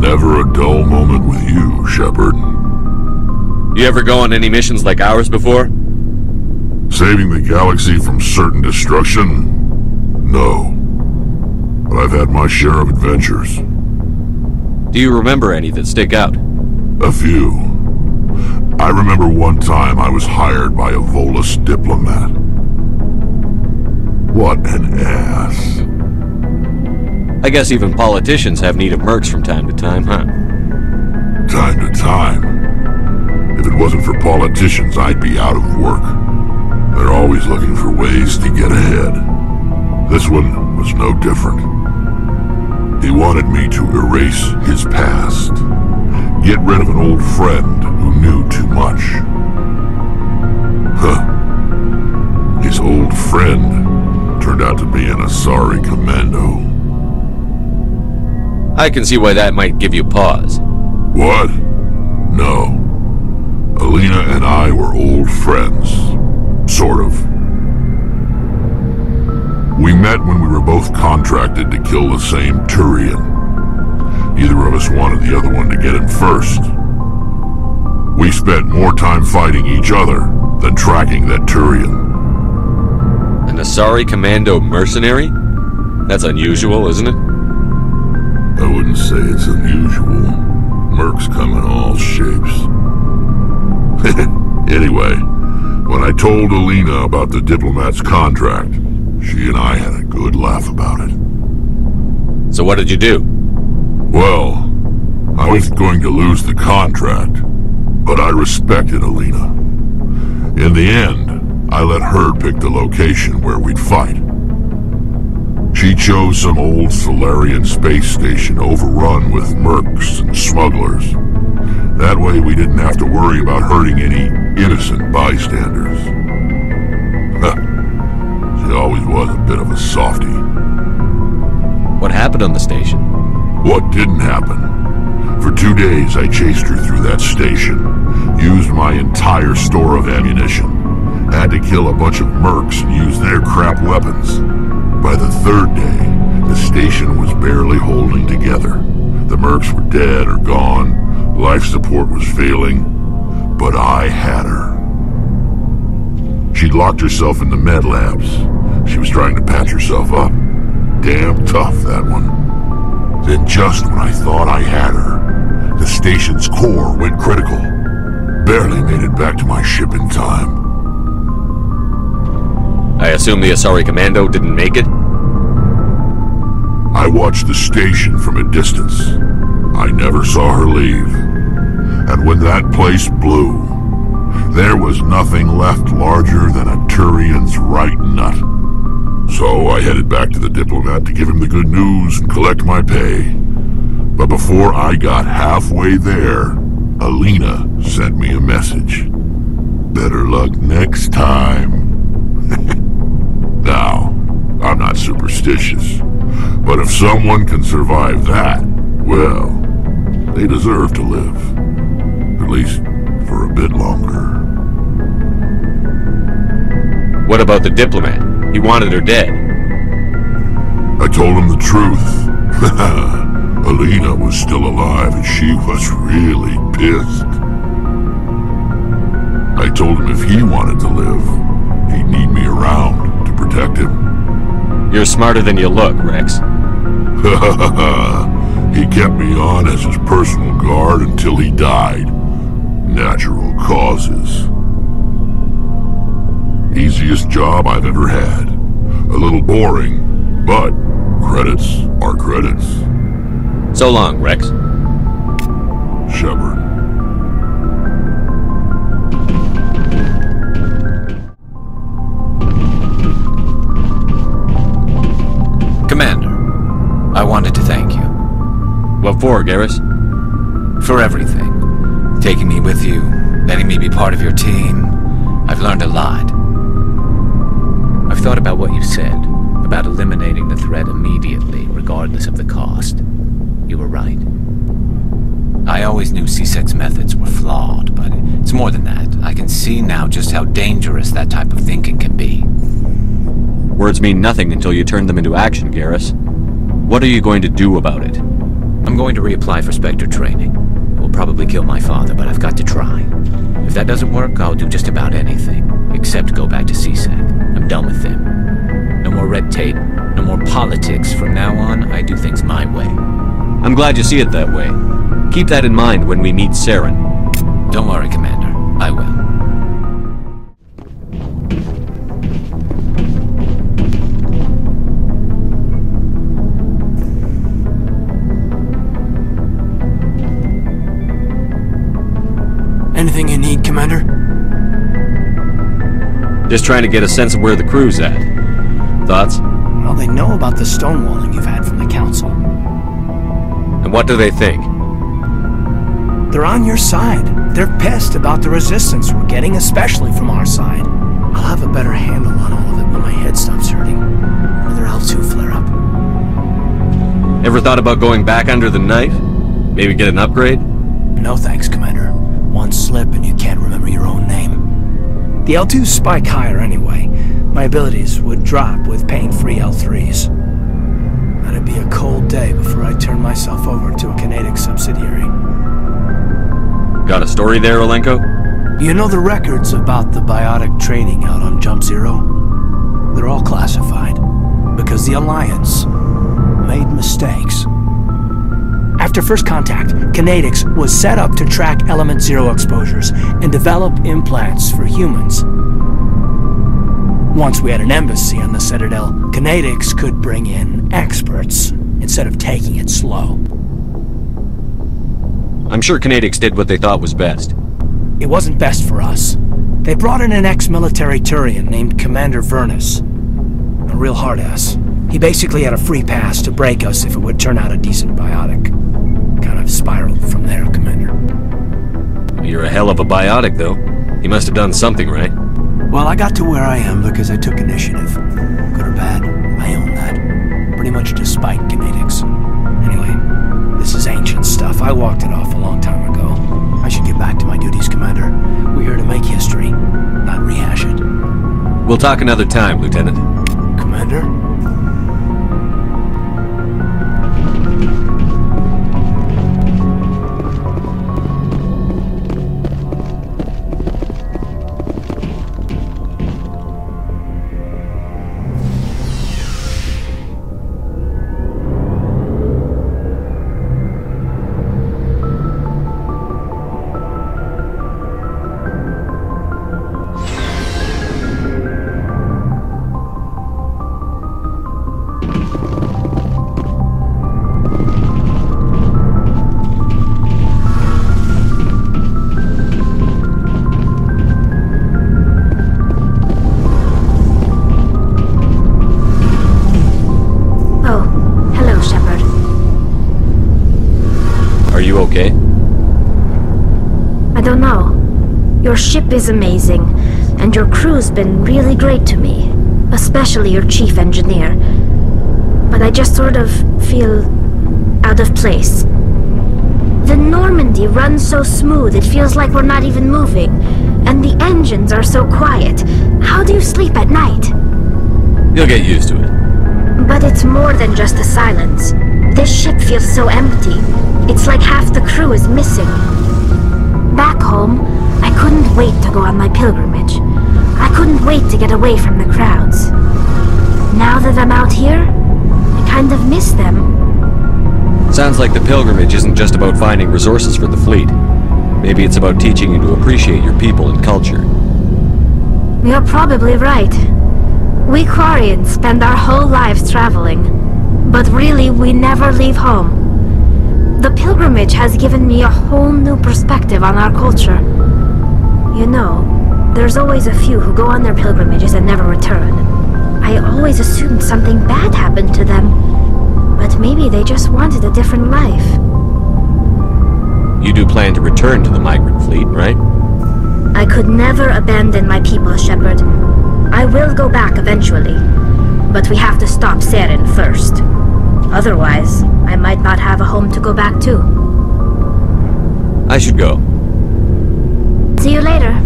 Never a dull moment with you, Shepard. You ever go on any missions like ours before? Saving the galaxy from certain destruction? No. But I've had my share of adventures. Do you remember any that stick out? A few. I remember one time I was hired by a Volus diplomat. What an ass. I guess even politicians have need of mercs from time to time, huh? Time to time. If it wasn't for politicians, I'd be out of work. They're always looking for ways to get ahead. This one was no different. He wanted me to erase his past. Get rid of an old friend who knew too much. Huh. His old friend turned out to be an Asari commando. I can see why that might give you pause. What? No. Alina and I were old friends. Sort of. We met when we were both contracted to kill the same Turian. Neither of us wanted the other one to get him first. We spent more time fighting each other than tracking that Turian. An Asari commando mercenary? That's unusual, isn't it? I wouldn't say it's unusual. Mercs come in all shapes. Anyway, when I told Alina about the diplomat's contract, she and I had a good laugh about it. So what did you do? Well, I was going to lose the contract, but I respected Alina. In the end, I let her pick the location where we'd fight. She chose some old Solarian space station overrun with mercs and smugglers. That way we didn't have to worry about hurting any innocent bystanders. She always was a bit of a softie. What happened on the station? What didn't happen? For 2 days I chased her through that station, used my entire store of ammunition, had to kill a bunch of mercs and use their crap weapons. By the 3rd day, the station was barely holding together. The mercs were dead or gone, life support was failing, but I had her. She'd locked herself in the med labs. She was trying to patch herself up. Damn tough, that one. Then just when I thought I had her, the station's core went critical. Barely made it back to my ship in time. I assume the Asari commando didn't make it? I watched the station from a distance. I never saw her leave. And when that place blew, there was nothing left larger than a Turian's right nut. So I headed back to the diplomat to give him the good news and collect my pay. But before I got halfway there, Alina sent me a message. Better luck next time. Now, I'm not superstitious, but if someone can survive that, well, they deserve to live. At least for a bit longer. What about the diplomat? He wanted her dead. I told him the truth. Alina was still alive and she was really pissed. I told him if he wanted to live, he'd need me around to protect him. You're smarter than you look, Wrex. He kept me on as his personal guard until he died. Natural causes. Easiest job I've ever had. A little boring, but credits are credits. So long, Wrex. Shepard. Commander, I wanted to thank you. What for, Garrus? For everything. Taking me with you, letting me be part of your team. I've learned a lot. I've thought about what you said, about eliminating the threat immediately, regardless of the cost. You were right. I always knew C6 methods were flawed, but it's more than that. I can see now just how dangerous that type of thinking can be. Words mean nothing until you turn them into action, Garrus. What are you going to do about it? I'm going to reapply for Spectre training. It will probably kill my father, but I've got to try. If that doesn't work, I'll do just about anything, except go back to CSAC. I'm done with them. No more red tape, no more politics. From now on, I do things my way. I'm glad you see it that way. Keep that in mind when we meet Saren. Don't worry, Commander. I will. Anything you need, Commander? Just trying to get a sense of where the crew's at. Thoughts? Well, they know about the stonewalling you've had from the Council. And what do they think? They're on your side. They're pissed about the resistance we're getting, especially from our side. I'll have a better handle on all of it when my head stops hurting. Another L2 flare-up. Ever thought about going back under the knife? Maybe get an upgrade? No thanks, Commander. One slip and you can't remember your own name. The L2s spike higher anyway. My abilities would drop with pain-free L3s. That'd be a cold day before I turn myself over to a Canadic subsidiary. Got a story there, Olenko? You know the records about the biotic training out on Jump Zero? They're all classified, because the Alliance made mistakes. After first contact, Kinetics was set up to track Element Zero exposures and develop implants for humans. Once we had an embassy on the Citadel, Kinetics could bring in experts instead of taking it slow. I'm sure Kinetics did what they thought was best. It wasn't best for us. They brought in an ex-military Turian named Commander Vernus. A real hard-ass. He basically had a free pass to break us if it would turn out a decent biotic. Kind of spiraled from there, Commander. You're a hell of a biotic, though. He must have done something right. Well, I got to where I am because I took initiative. Good or bad, I own that. Pretty much despite Kinetics. Anyway, this is ancient stuff. I walked it off a long time ago. I should get back to my duties, Commander. We're here to make history, not rehash it. We'll talk another time, Lieutenant. Commander? Okay? I don't know. Your ship is amazing, and your crew's been really great to me, especially your chief engineer. But I just sort of feel out of place. The Normandy runs so smooth it feels like we're not even moving, and the engines are so quiet. How do you sleep at night? You'll get used to it. But it's more than just the silence. This ship feels so empty. It's like half the crew is missing. Back home, I couldn't wait to go on my pilgrimage. I couldn't wait to get away from the crowds. Now that I'm out here, I kind of miss them. Sounds like the pilgrimage isn't just about finding resources for the fleet. Maybe it's about teaching you to appreciate your people and culture. You're probably right. We Quarians spend our whole lives traveling, but really we never leave home. The pilgrimage has given me a whole new perspective on our culture. You know, there's always a few who go on their pilgrimages and never return. I always assumed something bad happened to them, but maybe they just wanted a different life. You do plan to return to the migrant fleet, right? I could never abandon my people, Shepard. I will go back eventually, but we have to stop Saren first. Otherwise, I might not have a home to go back to. I should go. See you later.